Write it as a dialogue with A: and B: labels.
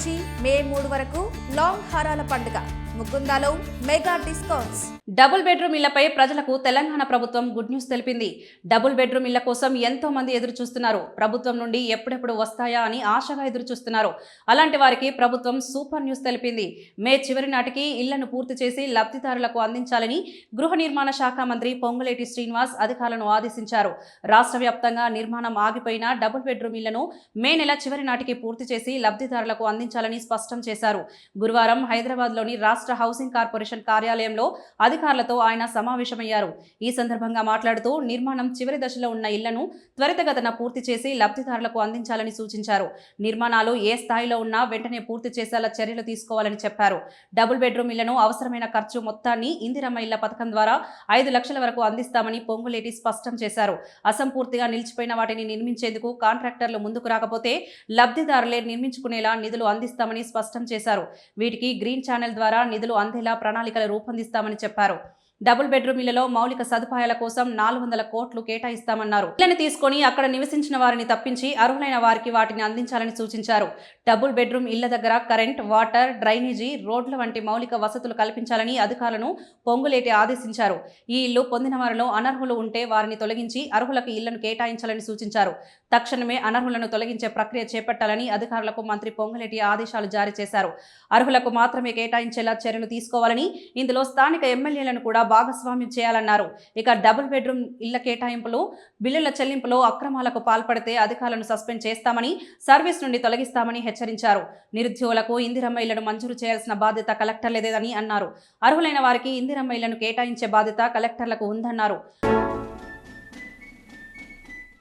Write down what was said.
A: నుంచి మే 3 వరకు లాంగ్ హారాల పండుగ. ముకుందాలో మెగా డిస్కౌంట్స్.
B: డబుల్ బెడ్రూమ్ ఇళ్లపై ప్రజలకు తెలంగాణ ప్రభుత్వం గుడ్ న్యూస్ తెలిపింది. డబుల్ బెడ్రూమ్ ఇళ్ల కోసం ఎంతో మంది ఎదురు చూస్తున్నారు. ప్రభుత్వం నుండి ఎప్పుడెప్పుడు వస్తాయా అని ఆశగా ఎదురు చూస్తున్నారు. అలాంటి వారికి ప్రభుత్వం సూపర్ న్యూస్ తెలిపింది. మే చివరి నాటికి ఇళ్లను పూర్తి చేసి లబ్ధిదారులకు అందించాలని గృహ నిర్మాణ శాఖ మంత్రి పొంగులేటి శ్రీనివాస్ అధికారులను ఆదేశించారు. రాష్ట్ర వ్యాప్తంగా నిర్మాణం ఆగిపోయిన డబుల్ బెడ్రూమ్ ఇళ్లను మే నెల చివరి నాటికి పూర్తి చేసి లబ్ధిదారులకు అందించాలని స్పష్టం చేశారు. గురువారం హైదరాబాద్లోని రాష్ట్ర హౌసింగ్ కార్పొరేషన్ కార్యాలయంలో అధికారులతో ఆయన సమావేశమయ్యారు. ఈ సందర్భంగా మాట్లాడుతూ నిర్మాణం చివరి దశలో ఉన్న ఇళ్లను త్వరితగతిన పూర్తి చేసి లబ్ధిదారులకు అందించాలని సూచించారు. నిర్మాణాలు ఏ స్థాయిలో ఉన్నా వెంటనే పూర్తి చేసేలా చర్యలు తీసుకోవాలని చెప్పారు. డబుల్ బెడ్రూమ్ ఇళ్లను అవసరమైన ఖర్చు మొత్తాన్ని ఇందిరమ్మ ఇళ్ల పథకం ద్వారా 5 లక్షల వరకు అందిస్తామని పొంగులేటి స్పష్టం చేశారు. అసంపూర్తిగా నిలిచిపోయిన వాటిని నిర్మించేందుకు కాంట్రాక్టర్లు ముందుకు రాకపోతే లబ్ధిదారులే నిర్మించుకునేలా నిధులు అందిస్తామని స్పష్టం చేశారు. వీటికి గ్రీన్ ఛానల్ ద్వారా నిధులు అందేలా ప్రణాళికలు రూపొందిస్తామని చెప్పారు. డబుల్ బెడ్రూమ్ ఇళ్లలో మౌలిక సదుపాయాల కోసం 400 కోట్లు కేటాయిస్తామన్నారు. ఇళ్లను తీసుకొని అక్కడ నివసించిన వారిని తప్పించి అర్హులైన వారికి వాటిని అందించాలని సూచించారు. డబుల్ బెడ్రూమ్ ఇళ్ల దగ్గర కరెంట్, వాటర్, డ్రైనేజీ, రోడ్ల వంటి మౌలిక వసతులు కల్పించాలని అధికారులను పొంగులేటి ఆదేశించారు. ఈ ఇల్లు పొందిన వారిలో అనర్హులు ఉంటే వారిని తొలగించి అర్హులకు ఇళ్లను కేటాయించాలని సూచించారు. తక్షణమే అనర్హులను తొలగించే ప్రక్రియ చేపట్టాలని అధికారులకు మంత్రి పొంగులేటి ఆదేశాలు జారీ చేశారు. అర్హులకు మాత్రమే కేటాయించేలా చర్యలు తీసుకోవాలని, ఇందులో స్థానిక ఎమ్మెల్యేలను కూడా భాగస్వామ్యం చేయాలన్నారు. ఇక డబుల్ బెడ్రూమ్ ఇళ్ల కేటాయింపులు, బిల్లుల చెల్లింపులో అక్రమాలకు పాల్పడితే అధికారులను సస్పెండ్ చేస్తామని, సర్వీస్ నుండి తొలగిస్తామని హెచ్చరించారు. నిరుద్యోగులకు ఇందిరమ్మ ఇళ్లను మంజూరు చేయాల్సిన బాధ్యత కలెక్టర్లేదని అన్నారు. అర్హులైన వారికి ఇందిరమ్మ ఇళ్లను కేటాయించే బాధ్యత కలెక్టర్లకు ఉందన్నారు.